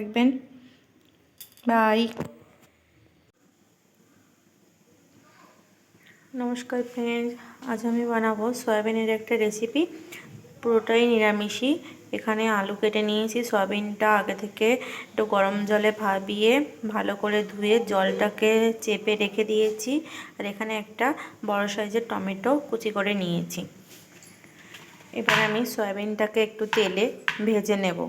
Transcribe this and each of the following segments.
থাকবেন। বাই। নমস্কার ফ্রেন্ডস, আজ আমি বানাবো সয়াবিনের একটা রেসিপি, পুরোটাই নিরামিষই। এখানে আলু কেটে নিয়েছি, সয়াবিনটা আগে থেকে একটু গরম জলে ভাবিয়ে ভালো করে ধুয়ে জলটাকে চেপে রেখে দিয়েছি। আর এখানে একটা বড় সাইজের টমেটো কুচি করে নিয়েছি। এবার আমি সয়াবিনটাকে একটু তেলে ভেজে নেব।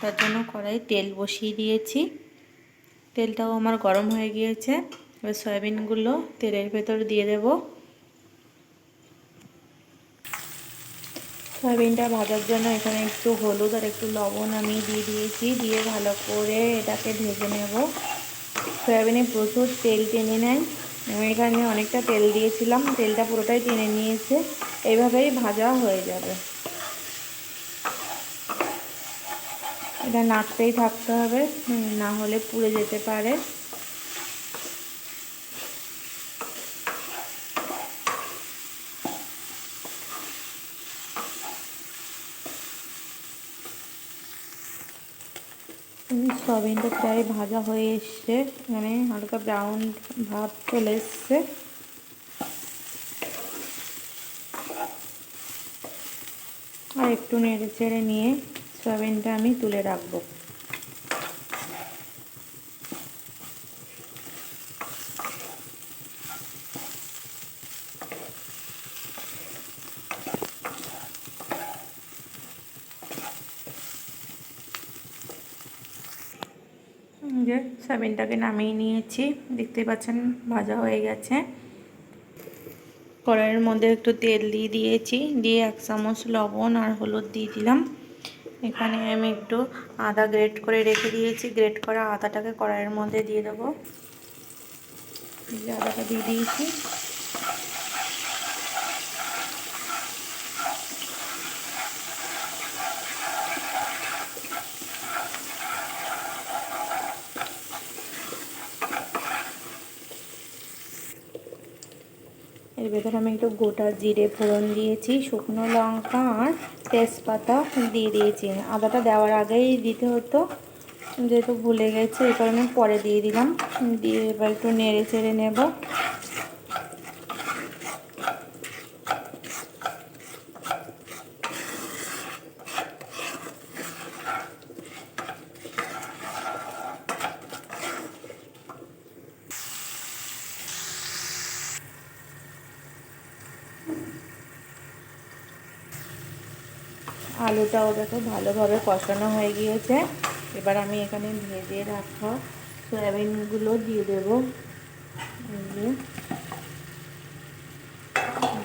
তার জন্য কড়াই তেল বসিয়ে দিয়েছি। তেলটাও আমার গরম হয়ে গিয়েছে। এবার সয়াবিনগুলো তেলের ভেতর দিয়ে দেব। সয়াবিনটা ভাজার জন্য এখানে একটু হলুদ আর একটু লবণ আমি দিয়ে দিয়েছি, দিয়ে ভালো করে এটাকে ভেজে নেব। সয়াবিনে প্রচুর তেল টেনে নেয়, আমি এখানে অনেকটা তেল দিয়েছিলাম, তেলটা পুরোটাই টেনে নিয়েছে। এইভাবেই ভাজা হয়ে যাবে। এটা নাড়তেই থাকতে হবে, না হলে পুড়ে যেতে পারে। সয়াবিনটা প্রায় ভাজা হয়ে এসছে, মানে হালকা ব্রাউন ভাব চলে এসছে। আর একটু নেড়ে চেড়ে নিয়ে সয়াবিনটা আমি তুলে রাখবো। যে সয়াবিনটাকে নামিয়ে নিয়েছি, দেখতে পাচ্ছেন ভাজা হয়ে গেছে। কড়াইয়ের মধ্যে একটু তেল দিয়ে দিয়েছি, দিয়ে 1 চামচ লবণ আর হলুদ দিয়ে দিলাম। এখানে আমি একটু আদা গ্রেট করে রেখে দিয়েছি, গ্রেট করা আদাটাকে কড়াইয়ের মধ্যে দিয়ে দেবো। আদাটা দিয়ে দিয়েছি। এর ভেতরে আমি একটু গোটা জিরে ফোড়ন দিয়েছি, শুকনো লঙ্কা আর তেজপাতা দিয়ে দিয়েছি। আদাটা দেওয়ার আগেই দিতে হতো, যেহেতু ভুলে গেছি এই কারণে পরে দিয়ে দিলাম। দিয়ে এবার একটু নেড়ে চেড়ে নেব। আলুটাও দেখো ভালোভাবে কষানো হয়ে গিয়েছে। এবার আমি এখানে ভেজে রাখা সয়াবিনগুলো দিয়ে দেব,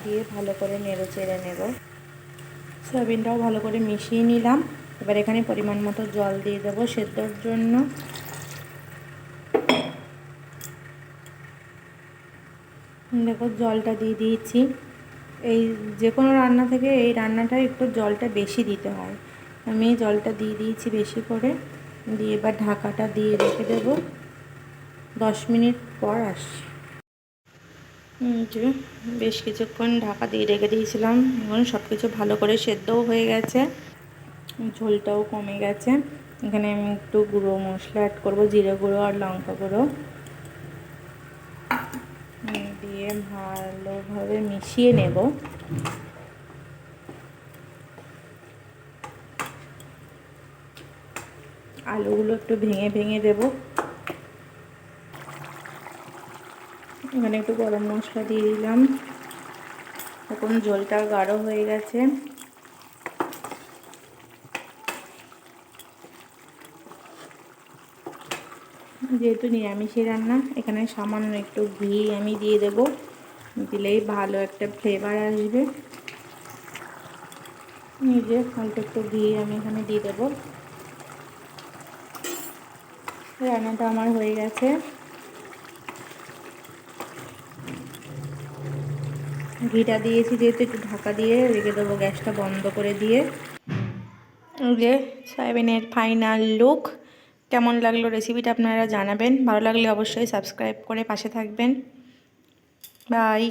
দিয়ে ভালো করে নেড়ে চেড়ে নেব। সয়াবিনটাও ভালো করে মিশিয়ে নিলাম। এবার এখানে পরিমাণ মতো জল দিয়ে দেবো সেদ্ধর জন্য। দেখো জলটা দিয়ে দিয়েছি। এই যে কোনো রান্না থেকে এই রান্নাটা একটু জলটা বেশি দিতে হয়, আমি জলটা দিয়ে দিয়েছি বেশি করে। দিয়ে এবার ঢাকাটা দিয়ে রেখে দেব। 10 মিনিট পর আসছি। যে বেশ কিছুক্ষণ ঢাকা দিয়ে রেখে দিয়েছিলাম, এখন সব কিছু ভালো করে সেদ্ধও হয়ে গেছে, ঝোলটাও কমে গেছে। এখানে আমি একটু গুঁড়ো মশলা অ্যাড করবো, জিরে গুঁড়ো আর লঙ্কা গুঁড়ো দিয়ে ভালোভাবে মিশিয়ে নেব। আলুগুলো একটু ভেঙে ভেঙে দেব। এখানে একটু গরম মশলা দিয়ে দিলাম। এখন ঝোলটা গাঢ় হয়ে গেছে। যেহেতু নিরামিষের রান্না, এখানে সামান্য একটু ঘি আমি দিয়ে দেব, দিলেই ভালো একটা ফ্লেভার আসবে। নিজে হালকা একটু ঘি আমি এখানে দিয়ে দেবো। রান্নাটা আমার হয়ে গেছে। ঘিটা দিয়েছি যেহেতু, একটু ঢাকা দিয়ে রেখে দেবো, গ্যাসটা বন্ধ করে দিয়ে। যে সয়াবিনের ফাইনাল লুক। কেমন লাগলো রেসিপিটা আপনারা জানাবেন, ভালো লাগলে অবশ্যই সাবস্ক্রাইব করে পাশে থাকবেন। বাই।